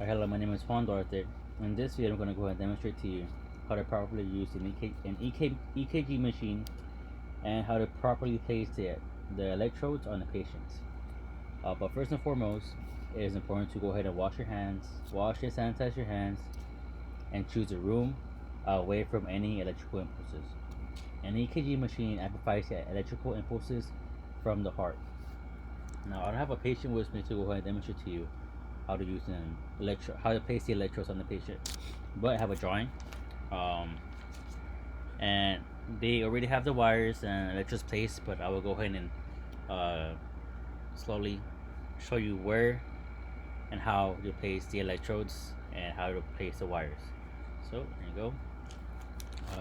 Hello, my name is Juan Duarte. In this video, I'm going to go ahead and demonstrate to you how to properly use an EKG machine and how to properly place the electrodes on the patients. But first and foremost, it is important to go ahead and wash your hands, wash and sanitize your hands, and choose a room away from any electrical impulses. An EKG machine amplifies the electrical impulses from the heart. Now, I don't have a patient with me to go ahead and demonstrate to you how to place the electrodes on the patient, but I have a drawing, and they already have the wires and electrodes placed. But I will go ahead and slowly show you where and how to place the electrodes and how to place the wires. So there you go.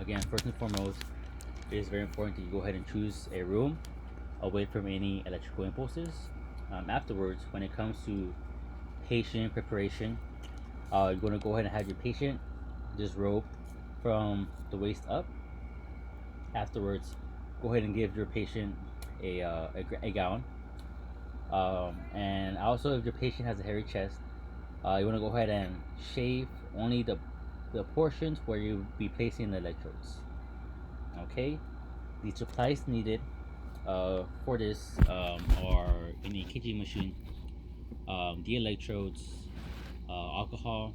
Again, first and foremost, it is very important that you go ahead and choose a room away from any electrical impulses. Afterwards, when it comes to patient preparation, you're going to go ahead and have your patient disrobe from the waist up. Afterwards, go ahead and give your patient a gown. And also, if your patient has a hairy chest, you want to go ahead and shave only the portions where you'll be placing the electrodes. Okay, the supplies needed for this are in the EKG machine, the electrodes, alcohol,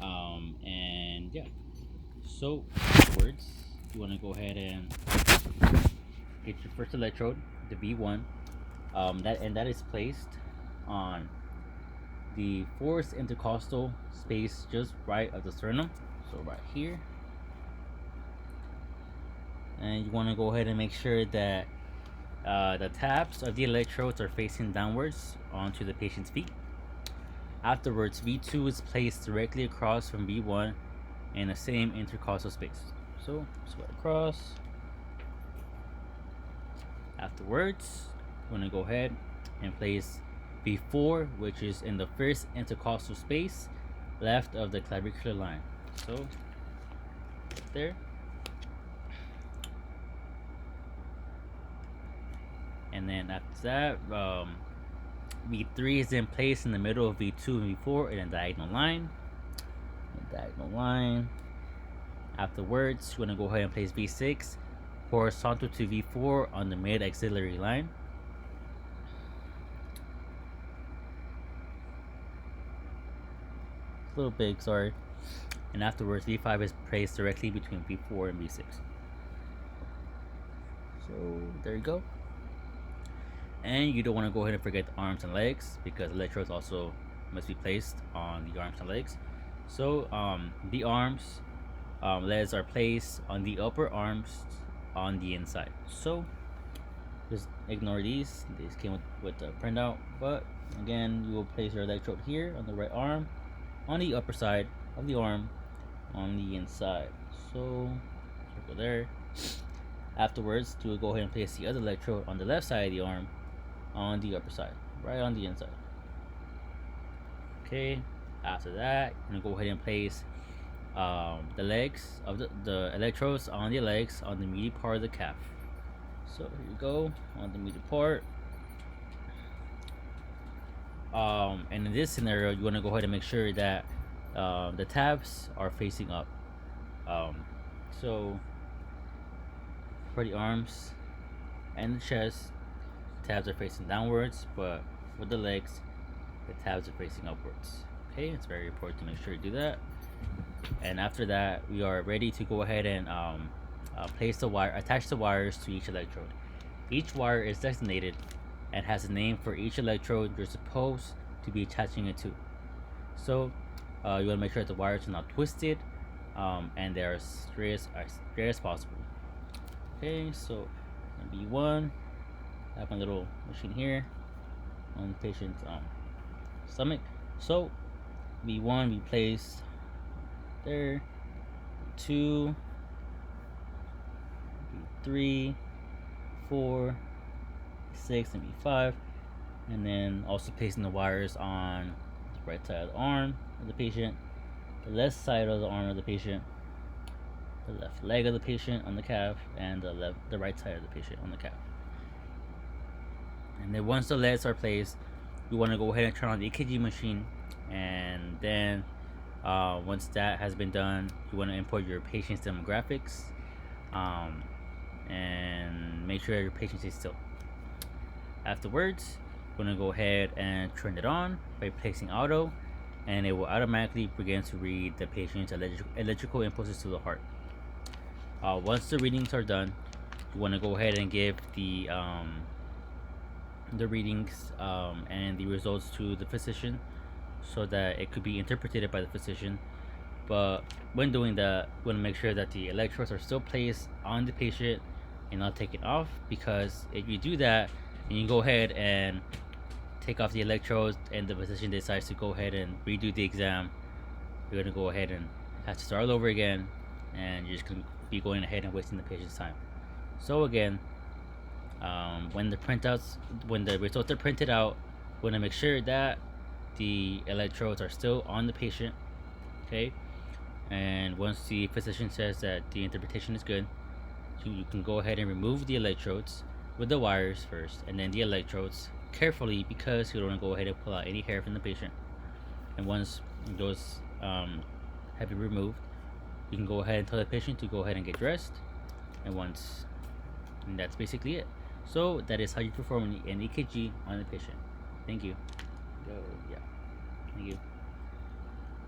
and yeah. So afterwards, you want to go ahead and get your first electrode, the V1. That is placed on the fourth intercostal space, just right of the sternum. So right here, and you want to go ahead and make sure that the tabs of the electrodes are facing downwards onto the patient's feet. Afterwards, V2 is placed directly across from V1 in the same intercostal space. So, sweat across. Afterwards, we're going to go ahead and place V4, which is in the first intercostal space left of the clavicular line. So, right there. And then after that, V3 is then placed in the middle of V2 and V4 in a diagonal line. Afterwards, you're going to go ahead and place V6 horizontal to V4 on the mid axillary line. It's a little big, sorry. And afterwards, V5 is placed directly between V4 and V6. So there you go. And you don't want to go ahead and forget the arms and legs, because electrodes also must be placed on the arms and legs. So the arms, legs are placed on the upper arms on the inside. So just ignore these. These came with the printout. But again, you will place your electrode here on the right arm, on the upper side of the arm, on the inside. So circle there. Afterwards, you will go ahead and place the other electrode on the left side of the arm, on the upper side, right on the inside. Okay, after that, I'm gonna go ahead and place the legs of the electrodes on the legs on the meaty part of the calf. So here you go, on the meaty part. And in this scenario, you want to go ahead and make sure that the tabs are facing up. So for the arms and the chest, the tabs are facing downwards, but for the legs, the tabs are facing upwards. Okay, it's very important to make sure you do that. And after that, we are ready to go ahead and attach the wires to each electrode. Each wire is designated and has a name for each electrode you're supposed to be attaching it to. So you want to make sure that the wires are not twisted and they're as straight as possible. Okay, so B1, I have my little machine here on the patient's stomach. So B1 we place there, B2, B3, 4, 6, and B5, and then also placing the wires on the right side of the arm of the patient, the left side of the arm of the patient, the left leg of the patient on the calf, and the right side of the patient on the calf. And then once the legs are placed, you want to go ahead and turn on the EKG machine and Then once that has been done, you want to import your patient's demographics, and make sure your patient is still. Afterwards, you're going to go ahead and turn it on by placing auto, and it will automatically begin to read the patient's electrical impulses to the heart. Once the readings are done, you want to go ahead and give the readings and the results to the physician so that it could be interpreted by the physician. But when doing that, you want to make sure that the electrodes are still placed on the patient and not taken off, because if you do that and you go ahead and take off the electrodes and the physician decides to go ahead and redo the exam, you're going to go ahead and have to start all over again, and you're just going to be going ahead and wasting the patient's time. So again, when the results are printed out, we want to make sure that the electrodes are still on the patient. Okay, and once the physician says that the interpretation is good, you can go ahead and remove the electrodes with the wires first, and then the electrodes carefully, because you don't want to go ahead and pull out any hair from the patient. And once those have been removed, you can go ahead and tell the patient to go ahead and get dressed. And that's basically it. So that is how you perform an EKG on the patient. Thank you. Yeah. Thank you.